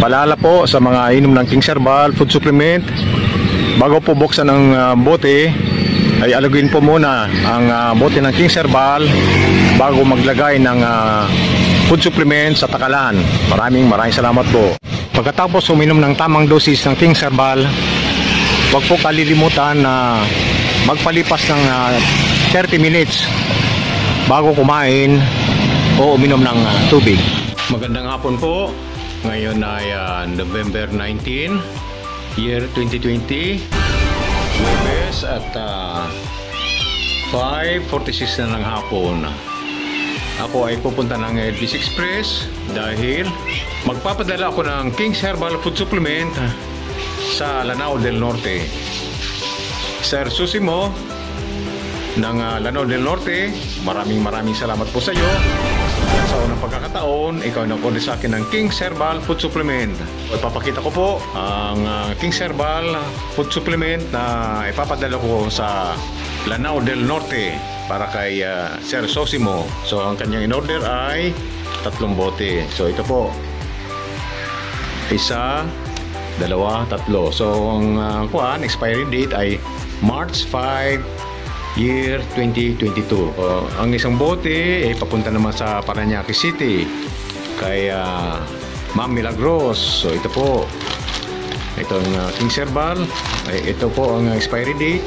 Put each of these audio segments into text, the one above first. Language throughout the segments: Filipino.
Paalala po sa mga inom ng King's Herbal Food Supplement, bago po buksan ng bote, ay alugin po muna ang bote ng King's Herbal bago maglagay ng food supplement sa takalan. Maraming salamat po. Pagkatapos uminom ng tamang dosis ng King's Herbal, huwag po kalilimutan na magpalipas ng 30 minutes bago kumain o uminom ng tubig. Magandang hapon po. Ngayon ay November 19, year 2020, Webes at 5:46 na ng hapon. Ako ay pupunta ng LBC Express dahil magpapadala ako ng King's Herbal Food Supplement sa Lanao del Norte. Sir Susimo ng Lanao del Norte, maraming salamat po sa iyo. Sa unang pagkakataon, ikaw nag-order sa akin ng King's Herbal Food Supplement. Ipapakita ko po ang King's Herbal Food Supplement na ipapadala ko sa Lanao del Norte para kay Sir Sosimo. So ang kanyang in-order ay 3 bote. So ito po, 1, 2, 3. So ang expiry date ay March 5, year 2022. Ang isang bote ay papunta naman sa Parañaque City kay Ma'am Milagros. So ito po, ito ang King's Herbal. Ito po ang expiry date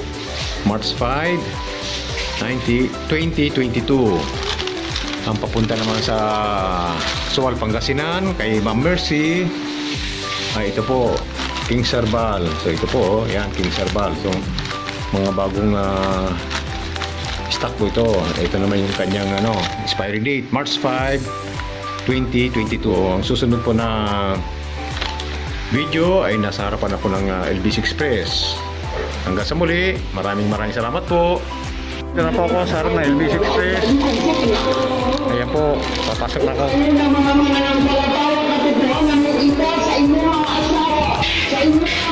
March 5, 2022. Ang papunta naman sa Sual, Pangasinan kay Ma'am Mercy. Ito po, King's Herbal. So ito po, yan, King's Herbal. So mga bagong stock po ito. Ito naman yung kanyang expiry date March 5, 2022. Ang susunod po na video ay nasa harapan ako ng LBC Express. Hanggang sa muli, maraming salamat po. Ito na po ako sa harap ng LBC Express. Ayan po, papasok na ako.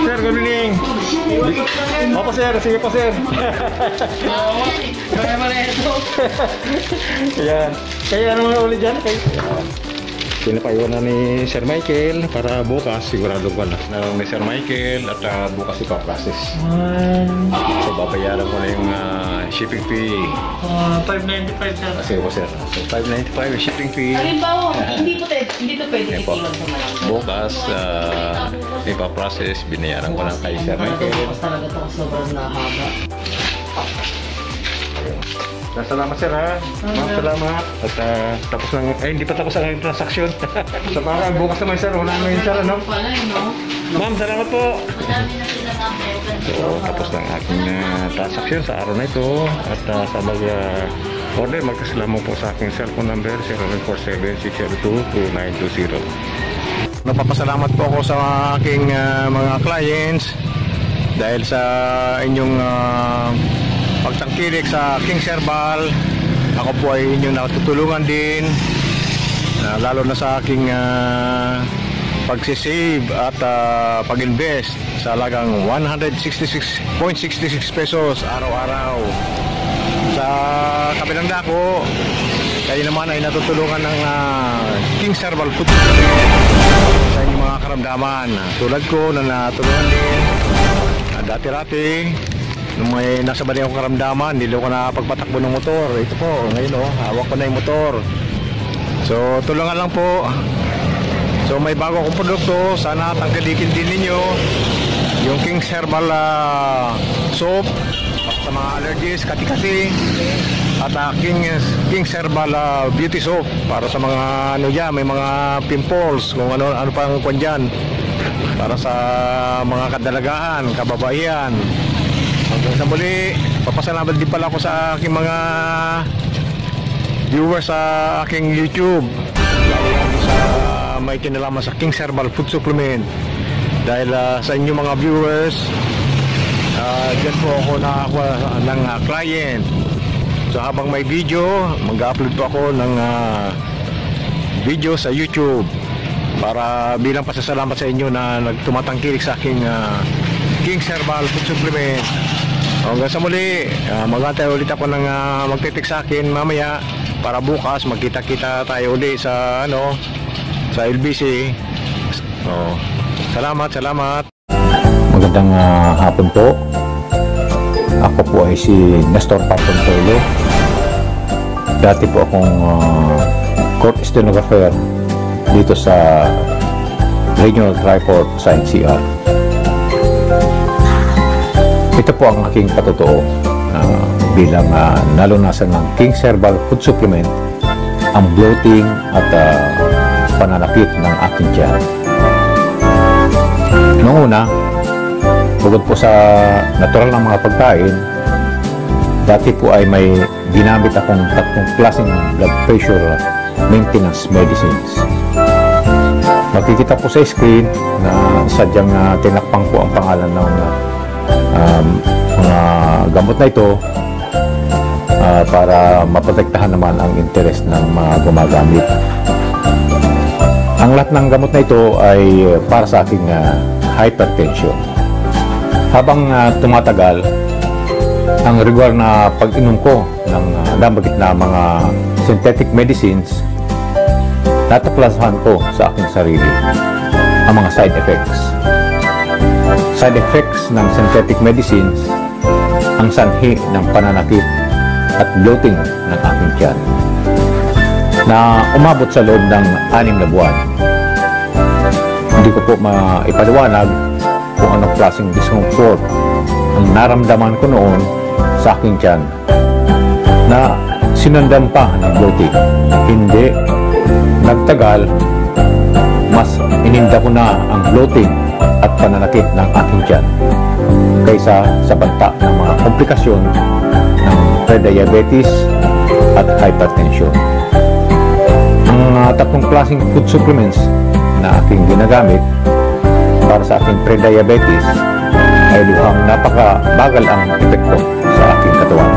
Sir, good evening. Opo sir, sige po sir. Yan. Kaya ano mga ulit dyan? Pinapaiwan na ni Sir Michael para bukas sigurado ko na ni Sir Michael at bukas ipa-process. So babayaran ko na yung shipping fee. 595 sir. Sige po sir. So 595 yung shipping fee. Halimbawa, hindi to pwede itiwan sa Malangga. Bukas ipa-process, binayaran ko lang kay Sir Michael. Bukas talaga ito kasi sobrang nahaba. Salamat sir ha. Ma'am, salamat. At tapos lang, hindi pa tapos ang transaksyon. Sa mga bukas naman sir, wala naman yun sir, ano? Ma'am, salamat po. Madami na sila na So, tapos lang aking transaksyon sa araw na ito. At sa mag-order, magkasalamu po sa aking cellphone number 0947-602-2920. Napapasalamat po ako sa aking mga clients dahil sa inyong pagtangkilik sa King's Herbal. Ako po ay inyong natutulungan din, lalo na sa aking pagsisave at pag-invest sa halagang 166.66 pesos araw-araw. Sa kabilang dako, kayo naman ay natutulungan ng King's Herbal Food sa inyong mga karamdaman. Tulad ko na natulungan din dati-rati nung may nasa bali akong karamdaman, hindi ko na pagpatakbo ng motor. Ito po, ngayon hawak ko na yung motor. So tulungan lang po. So may bago akong produkto, sana tangkilikin din ninyo yung King's Herbal soap sa mga allergies, kati-kati, at King's Herbal beauty soap para sa mga may mga pimples, kung ano pang kwan dyan, para sa mga kadalagahan, kababaihan. Hanggang sa muli, papasalamat din pala ako sa aking mga viewers sa aking YouTube, sa may kinalaman sa King's Herbal Food Supplement. Dahil sa inyong mga viewers, dyan po ako nakakuha ng client. So habang may video, mag-upload po ako ng video sa YouTube para bilang pasasalamat sa inyo na nagtumatangkilik sa aking King's Herbal Food Supplement. Hanggang sa muli, mag-antay ulit ako ng magtitik sa akin mamaya para bukas magkita-kita tayo ulit sa sa LBC. Oh, salamat, salamat. Magandang hapon po. Ako po ay si Nestor Papontolo. Dati po akong court stenographer dito sa Regional Triport sa NCR. Ito po ang aking patotoo bilang nalunasan ng King's Herbal Food Supplement ang bloating at pananakit ng aking tiyan. Noong una, bukod po sa natural na mga pagkain, dati po ay may ginamit akong 3 klaseng blood pressure maintenance medicines. Makikita po sa screen na sadyang tinakpang po ang pangalan ng mga gamot na ito para maprotektahan naman ang interes ng mga gumagamit. Ang lahat ng gamot na ito ay para sa aking hypertension. Habang tumatagal, ang regular na pag-inom ko ng dambagit na mga synthetic medicines, natuklasan ko sa aking sarili ang mga side effects. Side effects ng synthetic medicines ang sanhi ng pananakit at bloating ng aking tiyan na umabot sa loob ng 6 na buwan. Hindi ko po maipaliwanag kung anong klaseng discomfort ang naramdaman ko noon sa aking tiyan na sinundan pa ng bloating. Hindi nagtagal, mas ininda ko na ang bloating at pananakit ng aking tiyan kaysa sa banta ng mga komplikasyon ng prediabetes at hypertension. Ang 3 klaseng food supplements na aking ginagamit para sa aking prediabetes ay luhang napakabagal ang epekto sa aking katawan.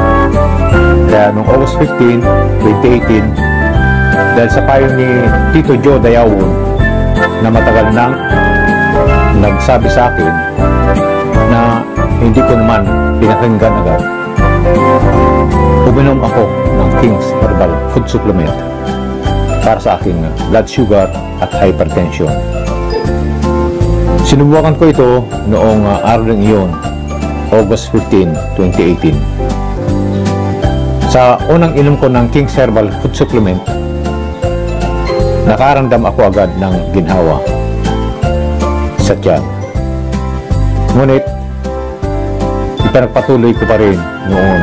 Kaya noong August 15, 2018, dahil sa payo ni Tito Joe Dayawon na matagal nang nagsabi sa akin na hindi ko naman pinakinggan agad, uminom ako ng King's Herbal Food Supplement para sa aking blood sugar at hypertension. Sinubukan ko ito noong araw ng iyon, August 15, 2018. Sa unang inom ko ng King's Herbal Food Supplement, nakaramdam ako agad ng ginhawa sa tiyan. Ngunit, ipinagpatuloy ko pa rin noon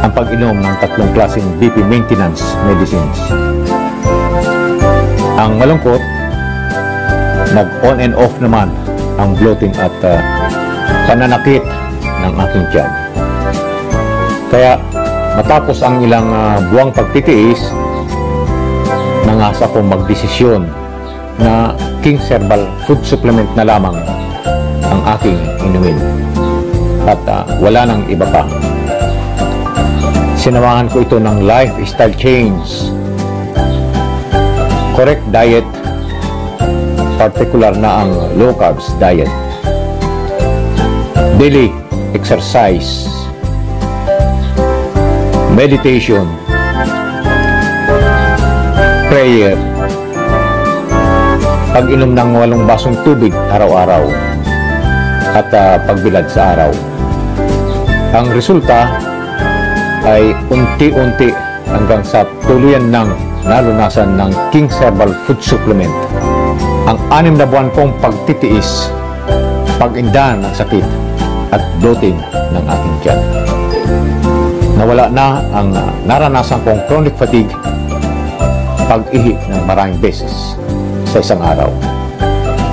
ang pag-inom ng 3 klaseng BP maintenance medicines. Ang malungkot, nag-on and off naman ang bloating at pananakit ng aking tiyan. Kaya matapos ang ilang buwang pagtitiis, nangasa kong magdesisyon na King's Herbal Food Supplement na lamang ang aking inumin at wala nang iba pa. Sinamahan ko ito ng lifestyle change, correct diet, particular na ang low carbs diet, daily exercise, meditation, prayer, pag-inom ng 8 basong tubig araw-araw at pagbilad sa araw. Ang resulta ay unti-unti hanggang sa tuluyan ng nalunasan ng King's Herbal Food Supplement ang 6 na buwan kong pagtitiis, pag-indahan ng sakit at bloating ng aking tiyan. Nawala na ang naranasan kong chronic fatigue, pag-ihi ng maraming beses sa isang araw.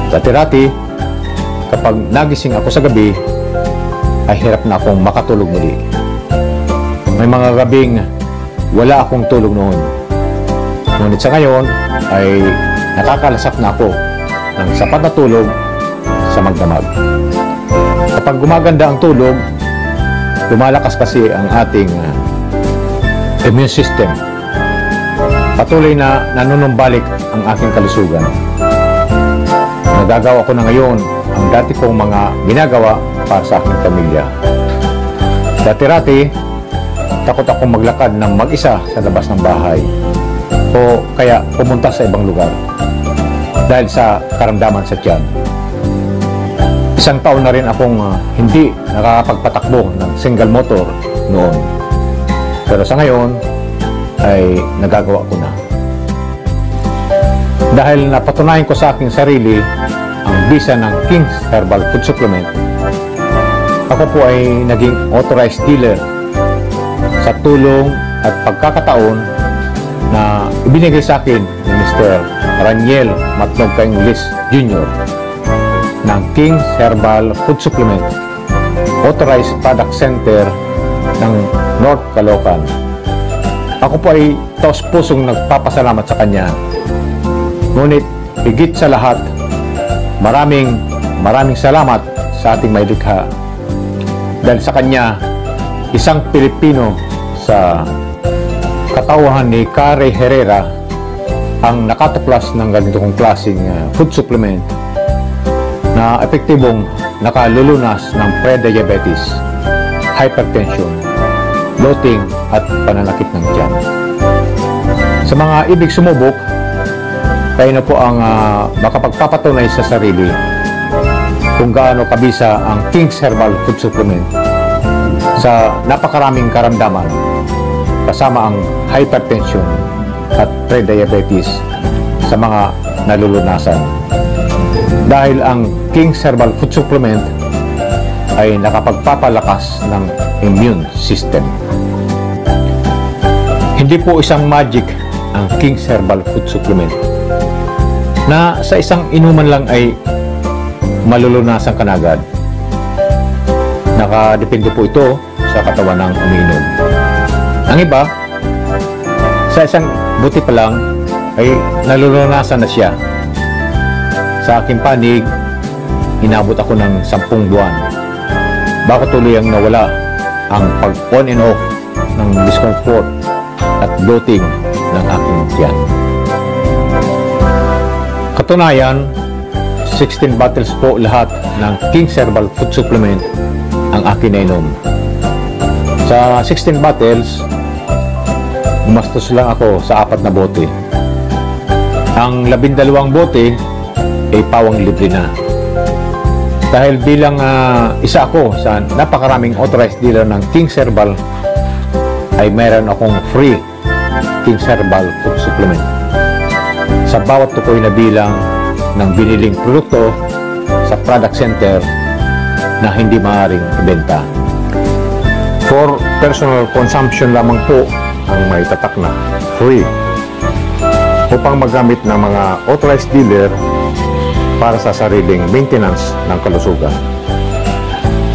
Dati-dati, kapag nagising ako sa gabi, ay hirap na akong makatulog muli. May mga gabing wala akong tulog noon. Ngunit sa ngayon ay nakakalasap na ako ng sapat na tulog sa magdamag. Kapag gumaganda ang tulog, lumalakas kasi ang ating immune system. Patuloy na nanunumbalik ang aking kalusugan. Nagagawa ko na ngayon ang dati kong mga ginagawa para sa aking pamilya. Dati-rati, takot akong maglakad ng mag-isa sa labas ng bahay o kaya pumunta sa ibang lugar. dahil sa karamdaman sa tiyan. Isang taon na rin akong hindi nakakapagpatakbo ng single motor noon. Pero sa ngayon ay nagagawa ko na. Dahil napatunayan ko sa aking sarili ang bisa ng King's Herbal Food Supplement, ako po ay naging authorized dealer sa tulong at pagkakataon na ibinigay sa akin ni Mr. Raniel Matlog Caingles Jr. ng King's Herbal Food Supplement Authorized Product Center ng North Caloocan. Ako po ay taos-pusong nagpapasalamat sa kanya. Ngunit higit sa lahat, maraming salamat sa ating maylikha. Dahil sa kanya, isang Pilipino sa katauhan ni Kare Herrera ang nakatuklas ng ganitong klaseng food supplement na epektibong nakalulunas ng pre-diabetes, hypertension, bloating at pananakit ng tiyan. Sa mga ibig sumubok, kayo na po ang makapagpapatunay sa sarili kung gaano kabisa ang King's Herbal Food Supplement sa napakaraming karamdaman kasama ang hypertension at pre-diabetes sa mga nalulunasan. Dahil ang King's Herbal Food Supplement ay nakapagpapalakas ng immune system. Hindi po isang magic ang King's Herbal Food Supplement na sa isang inuman lang ay malulunasan ka na agad. Nakadepende po ito sa katawan ng umiinom. Ang iba, sa isang buti pa lang ay nalulunasan na siya. Sa aking panig, inabot ako ng 10 buwan bago tuluyang nawala ang pag-on and off ng discomfort at bloating ng aking tiyan. Katunayan, 16 bottles po lahat ng King's Herbal Food Supplement ang akin na inom. Sa 16 bottles, gumastos lang ako sa 4 na bote. Ang 12 bote ay pawang libre na. Dahil bilang isa ako sa napakaraming authorized dealer ng King's Herbal, ay mayroon akong free King's Herbal Food Supplement sa bawat tukoy na bilang ng biniling produkto sa product center na hindi maaaring ibenta. For personal consumption lamang po ang may tatak na free upang magamit ng mga authorized dealer para sa sariling maintenance ng kalusugan.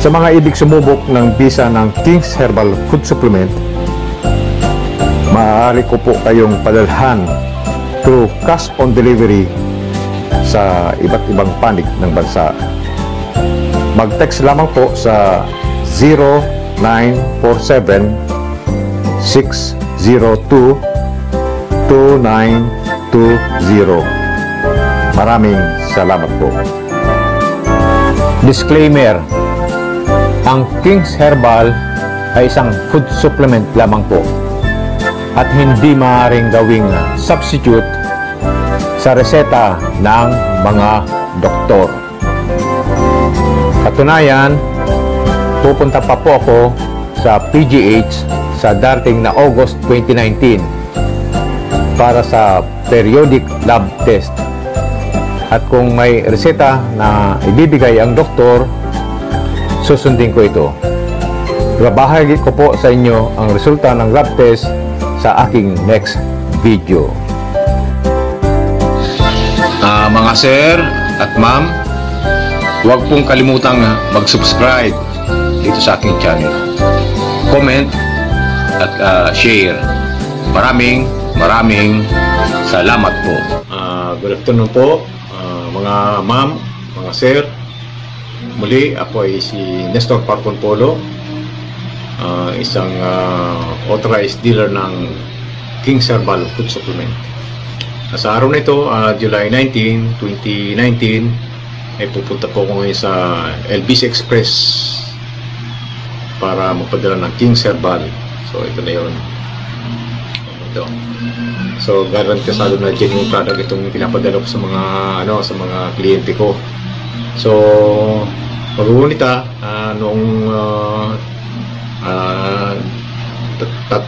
Sa mga ibig sumubok ng bisa ng King's Herbal Food Supplement, maaari ko po kayong padalhan through cash on delivery sa iba't ibang panig ng bansa. Mag-text lamang po sa 0947-602-2920. Maraming salamat po. Disclaimer: ang King's Herbal ay isang food supplement lamang po at hindi maaaring gawing substitute sa reseta ng mga doktor. Katunayan, pupunta pa po ako sa PGH sa darating na August 2019 para sa periodic lab test. At kung may reseta na ibibigay ang doktor, susundin ko ito. Babahagi ko po sa inyo ang resulta ng lab test sa aking next video. Mga sir at ma'am, huwag pong kalimutang mag-subscribe dito sa aking channel. Comment at share. Maraming salamat po. Good afternoon po, mga ma'am, mga sir. Muli, ako ay si Nestor Parcon Polo, isang authorized dealer ng King's Herbal Food Supplement. Sa araw na ito, July 19, 2019, ay pupunta po ako ngayon sa LBC Express para magpadala ng King's Herbal. So ito na yun. ito. So, garantisado na genuine product itong pinapadala ko sa mga sa mga kliyente ko. So, mag-uunit noong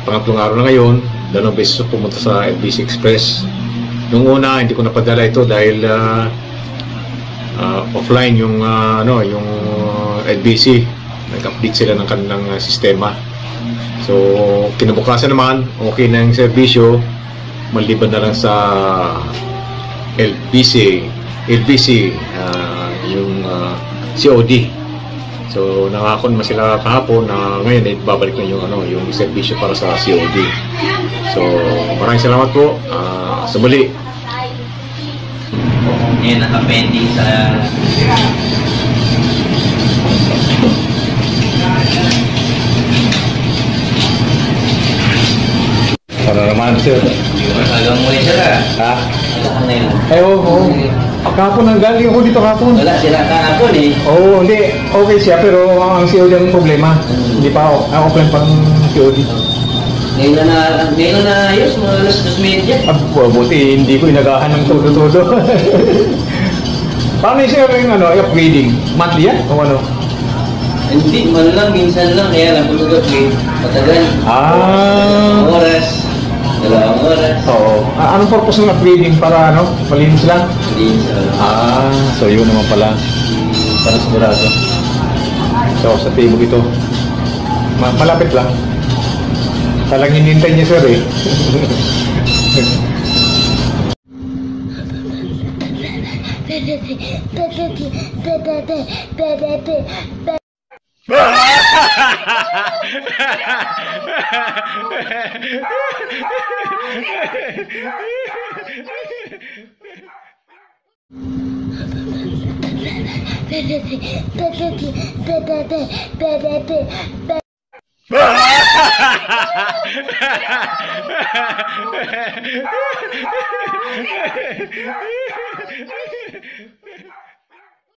pangatlong araw na ngayon, 2 beses pumunta sa LBC Express. Nung una, hindi ko napadala ito dahil offline yung yung LBC. Nag-update sila ng kanilang sistema. So, kinabukasan naman, okay na yung serbisyo, maliban na lang sa LBC yung COD. So, nangako naman sila kahapon na ngayon babalik na yung serbisyo para sa COD. So, maraming salamat po. Sa muli. Ngayon, nakapending sa Para naman, sir. hanggang muli sila. Ha? Wala ka na yun. Ay, oo. Kahapon ang galing ako dito kahapon. Wala sila kahapon eh. Oo, hindi. Okay siya, pero ang COD ang problema. Hindi pa ako. Ang offline pang COD. Ngayon na ayos, mga alas 2:30. Buti hindi ko inagahan ng todo-todo. Paano yung sir yung upgrading? Monthly yan? O ano? Hindi, man lang, minsan lang. Kaya lang, pagkakapit, matagal. Oras. 2 oras. Oo. Anong purpose ng upgrading? Para malinis lang? Hindi sa... So yun naman pala. Para sigurado. So sa table ito. Malapit lang. Talang hinintay niya sir eh.